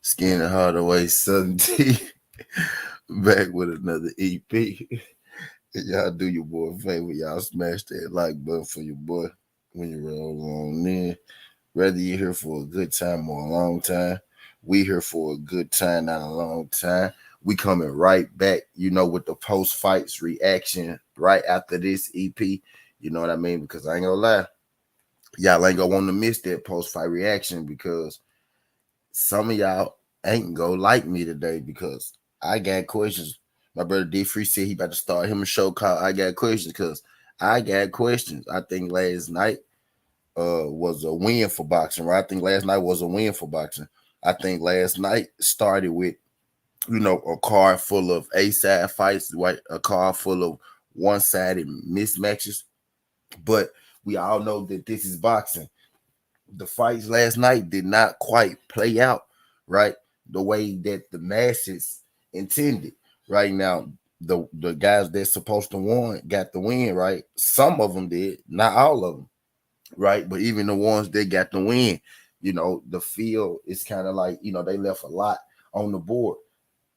Skin and Hardaway Southern T back with another EP. Y'all do your boy a favor. Y'all smash that like button for your boy when you roll on in. Whether you're here for a good time or a long time, we here for a good time, not a long time. We coming right back, with the post fights reaction right after this EP. You know what I mean? Because I ain't gonna lie, y'all ain't gonna want to miss that post fight reaction because some of y'all ain't gonna like me today because I got questions. My brother D Free said he about to start him a show called I Got Questions because I got questions. I think last night was a win for boxing, right? I think last night was a win for boxing. I think last night started with, a card full of A-side fights, right? A card full of one-sided mismatches. But we all know that this is boxing. The fights last night did not quite play out right the way that the masses intended. Right now, the guys that's supposed to win got the win. Right, some of them did, not all of them. Right, but even the ones that got the win, the field is kind of like they left a lot on the board.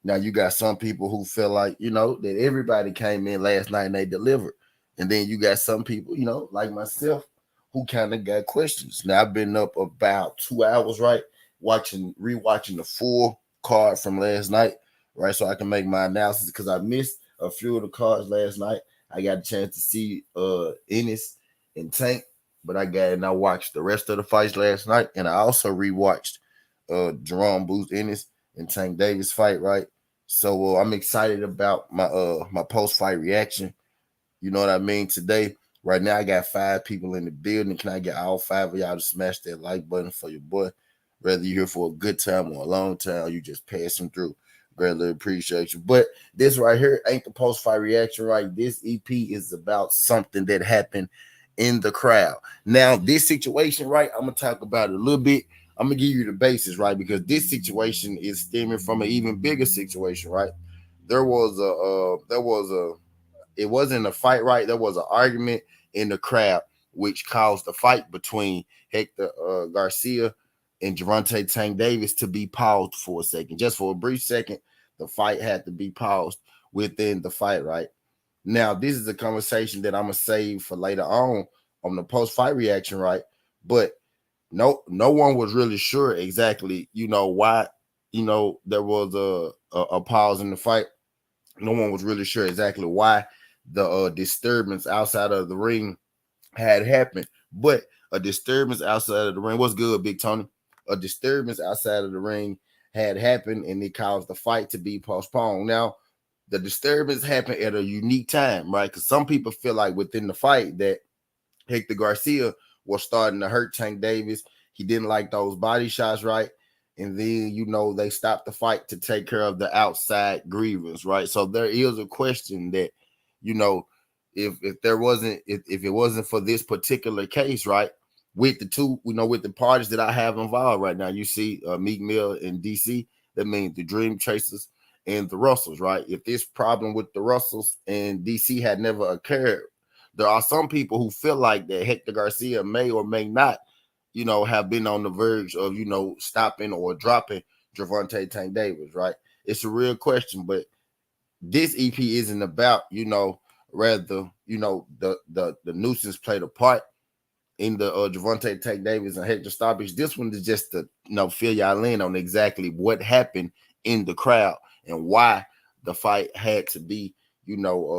Now you got some people who feel like that everybody came in last night and they delivered, and then you got some people like myself who kind of got questions. Now I've been up about 2 hours, right, rewatching the full card from last night, right, so I can make my analysis because I missed a few of the cards last night. I got a chance to see Ennis and Tank, but I watched the rest of the fights last night, and I also rewatched Jerome Booth Ennis and Tank Davis fight, right? So I'm excited about my post fight reaction. You know what I mean? Today, right now, I got 5 people in the building. Can I get all 5 of y'all to smash that like button for your boy? Whether you're here for a good time or a long time, or you just passing through. Greatly appreciate you. But this right here ain't the post fight reaction, right? This EP is about something that happened in the crowd. Now, this situation, right? I'm gonna talk about it a little bit. I'm gonna give you the basis, right? Because this situation is stemming from an even bigger situation, right? There was a it wasn't a fight, right? There was an argument in the crowd, which caused the fight between Hector Garcia and Gervonta Tank Davis to be paused for a second. Just for a brief second, the fight had to be paused within the fight, right? Now, this is a conversation that I'm gonna save for later on the post-fight reaction, right? But no one was really sure exactly, why, there was a pause in the fight. No one was really sure exactly why the disturbance outside of the ring had happened. But a disturbance outside of the ring was good, Big Tony. A disturbance outside of the ring had happened, and it caused the fight to be postponed. Now, the disturbance happened at a unique time, right? Because some people feel like within the fight that Hector Garcia was starting to hurt Tank Davis. He didn't like those body shots, right? And then, they stopped the fight to take care of the outside grievance, right? So there is a question that, you know, if it wasn't for this particular case, right? With the two, with the parties that I have involved right now, you see Meek Mill and DC, that means the Dream Chasers and the Russells, right? If this problem with the Russells and DC had never occurred, there are some people who feel like that Hector Garcia may or may not, have been on the verge of, stopping or dropping Gervonta Tank Davis, right? It's a real question, but this EP isn't about, rather, the nuisance played a part in the Gervonta Tank Davis and Hector stoppage. This one is just to, fill y'all in on exactly what happened in the crowd and why the fight had to be,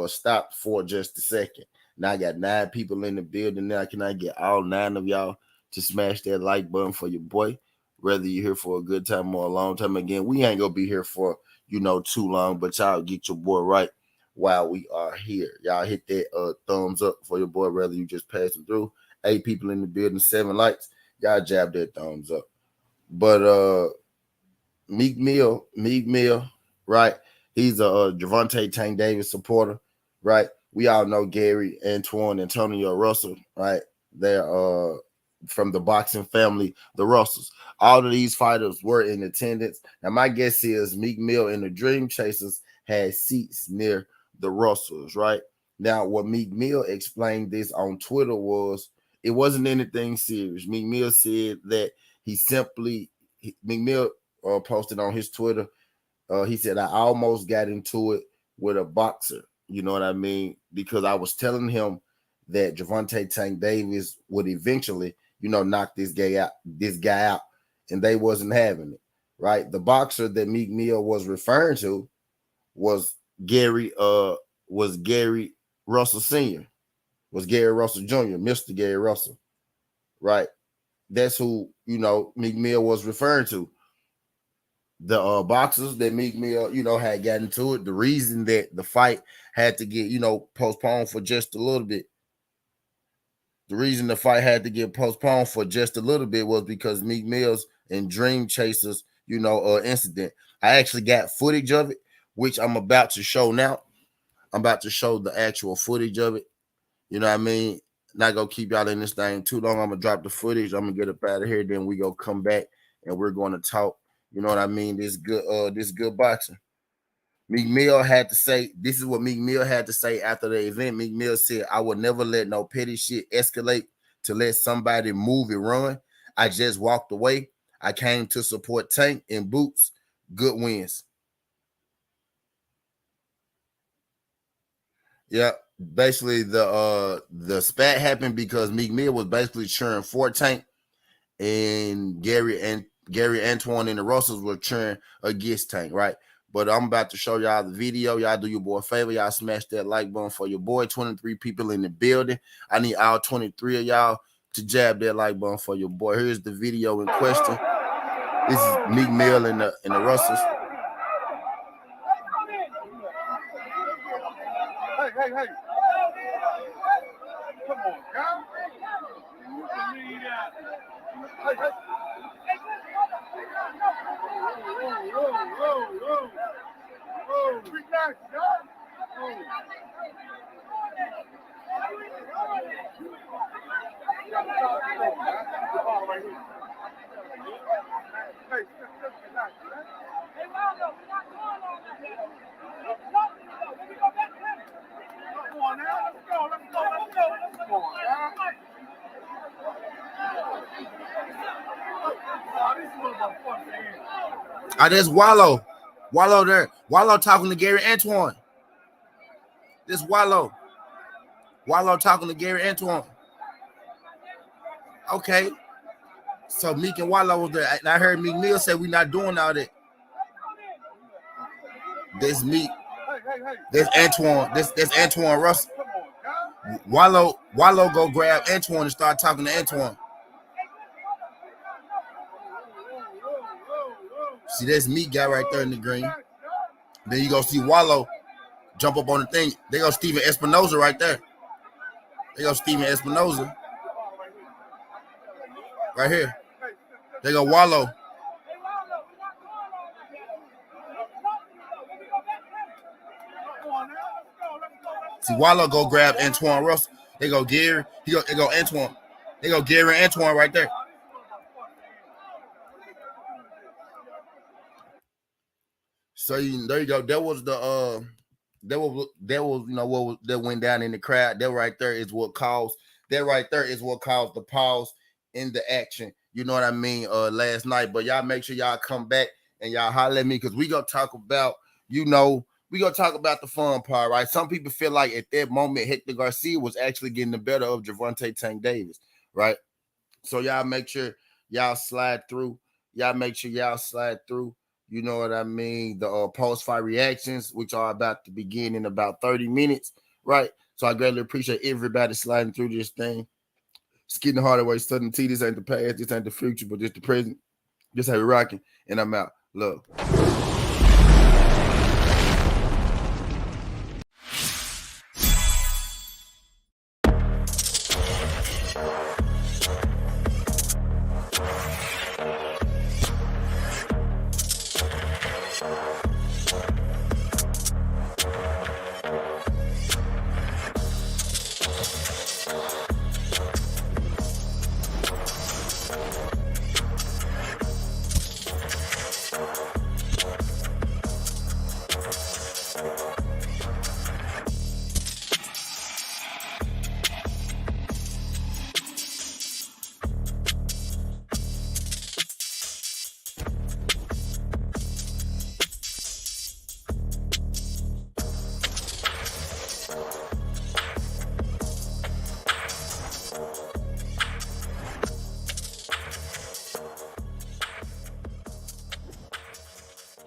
stopped for just a second. Now I got 9 people in the building. Now can I get all 9 of y'all to smash that like button for your boy? Whether you're here for a good time or a long time. Again, we ain't gonna be here for too long, but y'all get your boy right while we are here. Y'all hit that thumbs up for your boy, whether you just passing through. 8 people in the building, 7 likes. Y'all jab that thumbs up. But Meek Mill, right? He's a Gervonta Tank Davis supporter, right? We all know Gary, Antoine, Antonio Russell, right? They're from the boxing family, the Russells. All of these fighters were in attendance. Now, my guess is Meek Mill and the Dream Chasers had seats near the Russells, right? Now, what Meek Mill explained this on Twitter was it wasn't anything serious. Meek Mill said that Meek Mill posted on his Twitter. He said, I almost got into it with a boxer. You know what I mean? Because I was telling him that Gervonta Tank Davis would eventually, knock this guy out, and they wasn't having it. Right? The boxer that Meek Mill was referring to was Gary Russell Sr., was Gary Russell Jr., Mr. Gary Russell. Right? That's who, Meek Mill was referring to. The boxers that Meek Mill, had gotten to it. The reason that the fight had to get, postponed for just a little bit. The reason the fight had to get postponed for just a little bit was because Meek Mill's and Dream Chasers, incident. I actually got footage of it, which I'm about to show now. I'm about to show the actual footage of it. You know what I mean? Not gonna keep y'all in this thing too long. I'm gonna drop the footage. I'm gonna get up out of here. Then we go come back and we're gonna talk. You know what I mean? This good boxing. Meek Mill had to say, this is what Meek Mill had to say after the event. Meek Mill said, I would never let no petty shit escalate to let somebody move and run. I just walked away. I came to support Tank and Boots. Good wins. Yeah, basically the spat happened because Meek Mill was basically cheering for Tank, and Gary Antoine and the Russells were cheering against Tank, right? But I'm about to show y'all the video. Y'all do your boy a favor. Y'all smash that like button for your boy. 23 people in the building. I need all 23 of y'all to jab that like button for your boy. Here's the video in question. This is Meek Mill and the Russells. Hey. Come on, girl. Hey. Whoa. Relax, y'all. There's Wallow. Wallow there. Wallow talking to Gary Antoine. This Wallow. Wallow talking to Gary Antoine. Okay. So Meek and Wallow was there. And I heard Meek Mill say we're not doing all that. This Meek. This Antoine. This Antoine Russell. Wallow go grab Antoine and start talking to Antoine. See, there's Meek guy right there in the green. Then you go see Wallow jump up on the thing. They go Steven Espinoza right there. They go Steven Espinoza. Right here. They go Wallow. See, Wallow go grab Antoine Russell. They go Gary. They go Antoine. They go Gary and Antoine right there. So there you go. That was the that went down in the crowd. That right there is what caused the pause in the action. You know what I mean? Last night. But y'all make sure y'all come back and y'all holler at me because we gonna talk about, we gonna talk about the fun part, right? Some people feel like at that moment Hector Garcia was actually getting the better of Gervonta Tank Davis, right? So y'all make sure y'all slide through. You know what I mean? The post-fight reactions, which are about to begin in about 30 minutes, right? So I greatly appreciate everybody sliding through this thing. It's getting the harder way. Southern T, this ain't the past, this ain't the future, but just the present. Just have it rocking, and I'm out. Love.